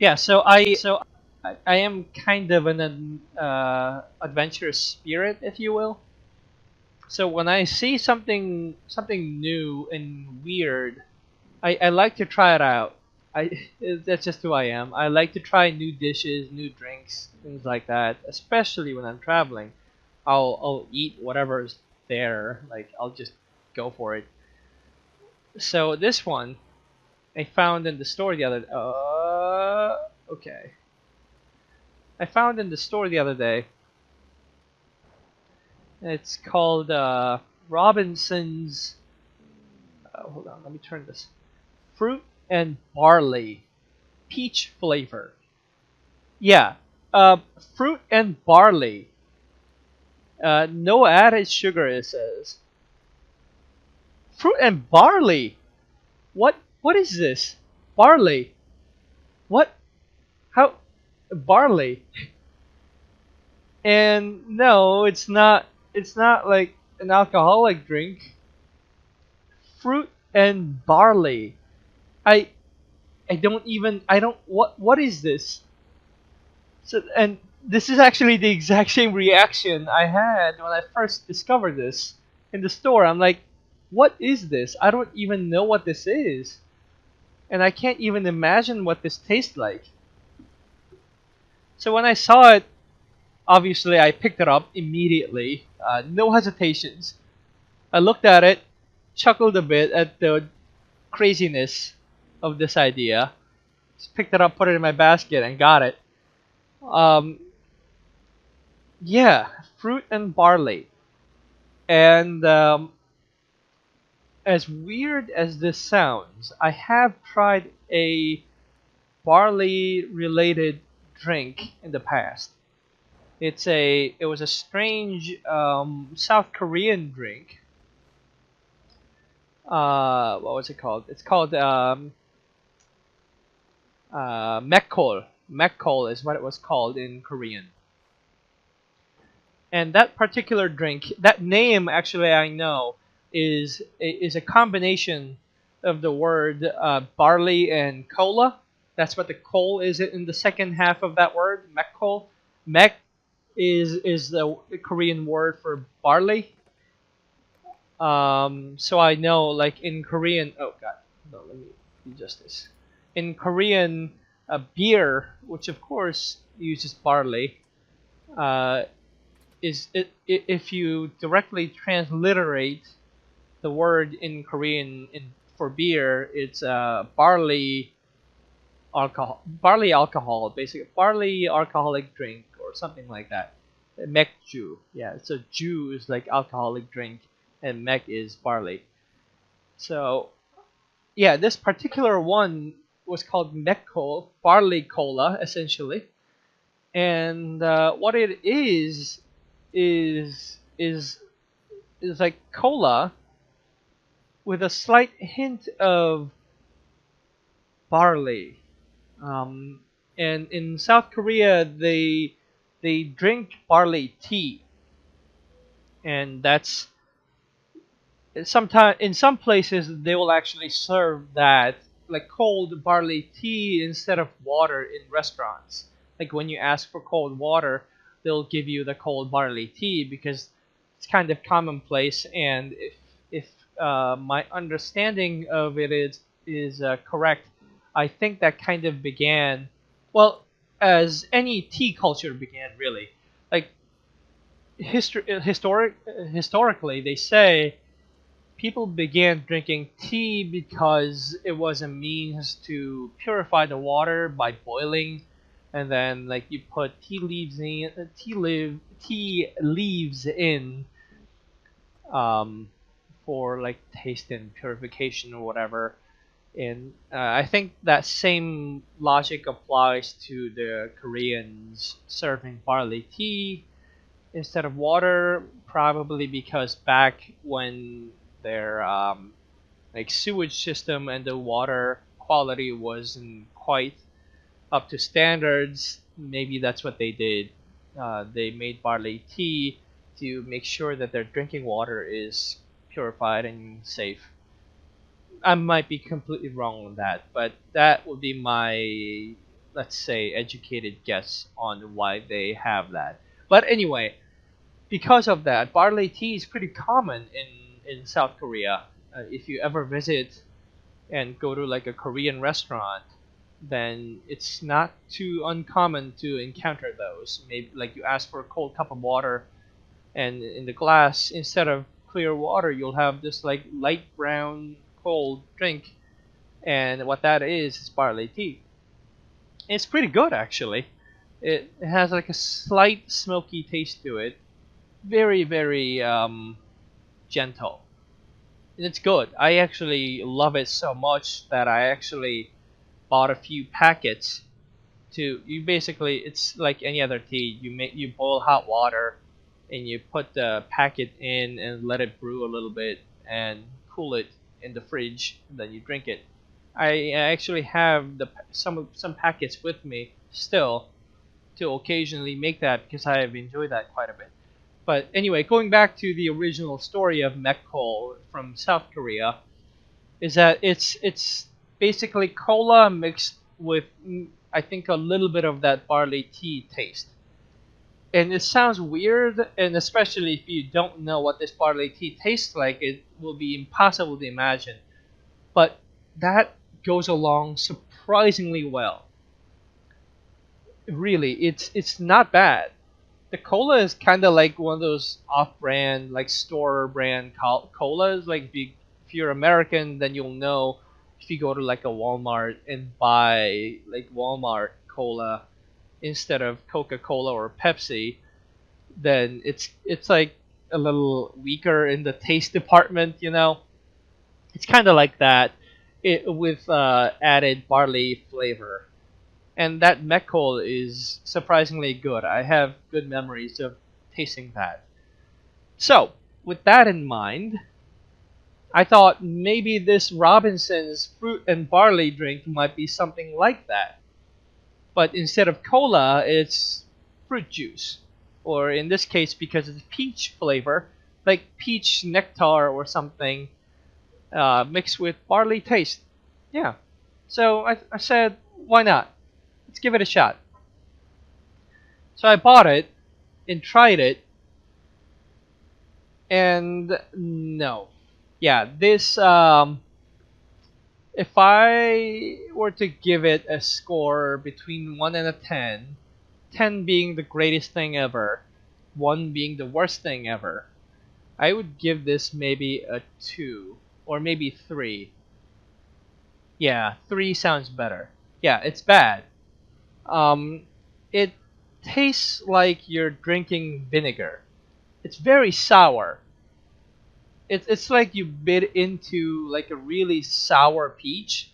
Yeah, I am kind of an adventurous spirit, if you will. So when I see something new and weird, I like to try it out. I That's just who I am. I like to try new dishes, new drinks, things like that. Especially when I'm traveling, I'll eat whatever's there. Like I'll just go for it. So this one I found in the store the other. Okay. I found in the store the other day. It's called Robinsons. Hold on, let me turn this. Fruit and Barley, peach flavor. Yeah, uh, fruit and barley. No added sugar. It says fruit and barley. What is this? Barley. What? How? Barley. And no, it's not. It's not like an alcoholic drink. Fruit and barley. I I don't even I don't what is this? So and this is actually the exact same reaction I had when I first discovered this in the store. I'm like, what is this? I don't even know what this is. And I can't even imagine what this tastes like. So when I saw it, obviously I picked it up immediately. No hesitations. I looked at it, chuckled a bit at the craziness of this idea. Just picked it up, put it in my basket, and got it. Um, yeah, fruit and barley. And as weird as this sounds, I have tried a barley related drink in the past. It was a strange South Korean drink. What was it called? It's called McCol. McCol is what it was called in Korean. And that particular drink, that name actually I know is a combination of the word barley and cola. That's what the coal is in the second half of that word, McCol. Mek is the Korean word for barley. So I know, like in Korean. Oh God, no, let me adjust this. In Korean, beer, which of course uses barley, uh, if you directly transliterate the word in Korean for beer, it's barley alcohol, basically barley alcoholic drink or something like that. Mekju, yeah. So ju is like alcoholic drink, and mek is barley. So yeah, this particular one was called mekko, barley cola, essentially. And what it is is is like cola with a slight hint of barley. Um, and in South Korea, they drink barley tea, and that's sometimes in some places they will actually serve that like cold barley tea instead of water in restaurants. Like when you ask for cold water, they'll give you the cold barley tea because it's kind of commonplace. And if my understanding of it is correct, I think that kind of began well as any tea culture began really. Like historically, they say people began drinking tea because it was a means to purify the water by boiling, and then like you put tea leaves in um, for like taste and purification or whatever. And I think that same logic applies to the Koreans serving barley tea instead of water, probably because back when their like sewage system and the water quality wasn't quite up to standards, maybe that's what they did. They made barley tea to make sure that their drinking water is purified and safe. I might be completely wrong on that, but that would be my let's say, educated guess on why they have that. But anyway, because of that, barley tea is pretty common in South Korea. If you ever visit and go to like a Korean restaurant, then it's not too uncommon to encounter those. Maybe like you ask for a cold cup of water, and in the glass, instead of clear water, you'll have this like light brown cold drink, and what that is barley tea. It's pretty good actually. It has like a slight smoky taste to it, very very gentle. And it's good. I actually love it so much that I actually bought a few packets. To you basically, it's like any other tea. You boil hot water, and you put the packet in and let it brew a little bit and cool it in the fridge, and then you drink it. I actually have some packets with me still to occasionally make that because I have enjoyed that quite a bit. But anyway, going back to the original story of McCol from South Korea, is that it's basically cola mixed with, I think, a little bit of that barley tea taste. And it sounds weird, and especially if you don't know what this barley tea tastes like, it will be impossible to imagine. But that goes along surprisingly well. Really, it's not bad. The cola is kind of like one of those off-brand, like store brand colas. Like if you're American, then you'll know if you go to like a Walmart and buy like Walmart cola instead of Coca-Cola or Pepsi, then it's like a little weaker in the taste department. It's kind of like that, with added barley flavor. And that McCol is surprisingly good. I have good memories of tasting that. So, with that in mind, I thought maybe this Robinsons Fruit and Barley drink might be something like that. But instead of cola, it's fruit juice. Or in this case, because it's peach flavor, like peach nectar or something, mixed with barley taste. Yeah. So I said, why not? Let's give it a shot. So I bought it and tried it, and no. Yeah, this, if I were to give it a score between 1 and a 10, 10 being the greatest thing ever, 1 being the worst thing ever, I would give this maybe a 2 or maybe 3. Yeah, 3 sounds better. Yeah, it's bad. Um, it tastes like you're drinking vinegar. It's very sour. It's like you bit into like a really sour peach.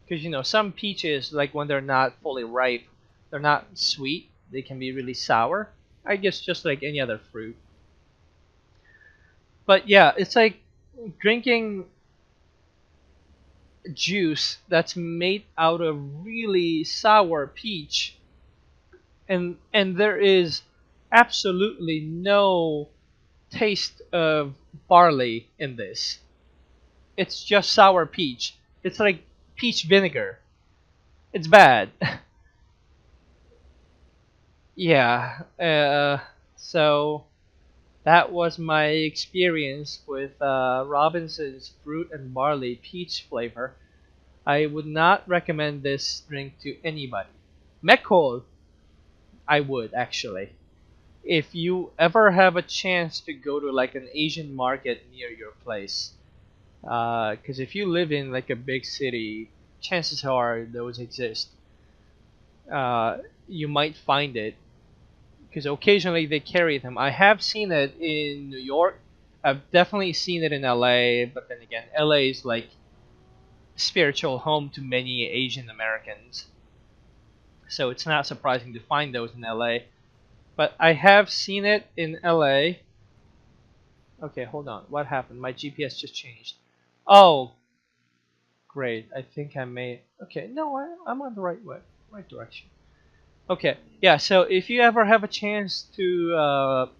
Because some peaches, like when they're not fully ripe, they're not sweet. They can be really sour. I guess just like any other fruit. But yeah, it's like drinking juice that's made out of really sour peach, and there is absolutely no taste of barley in this. It's just sour peach. It's like peach vinegar. It's bad. Yeah. So that was my experience with Robinson's Fruit and Barley peach flavor. I would not recommend this drink to anybody. McCol, I would actually. If you ever have a chance to go to like an Asian market near your place, because if you live in like a big city, chances are those exist. You might find it because occasionally they carry them. I have seen it in New York. I've definitely seen it in LA, but then again, LA is like spiritual home to many Asian Americans, so it's not surprising to find those in LA. But I have seen it in LA. Okay, hold on. What happened? My GPS just changed. Oh, great. I think I may. Okay, no, I'm on the right way, right direction. Okay, yeah. So if you ever have a chance to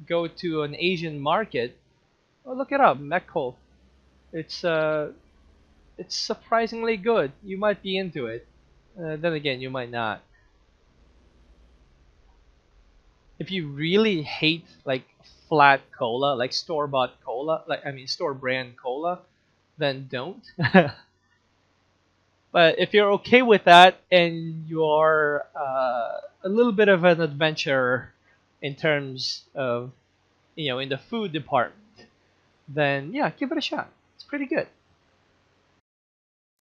go to an Asian market, well, look it up, McCol. It's it's surprisingly good. You might be into it. Then again, you might not. If you really hate like flat cola, like store bought cola, like I mean store brand cola, then don't. But if you're okay with that and you're a little bit of an adventurer in terms of in the food department, then yeah, give it a shot. It's pretty good.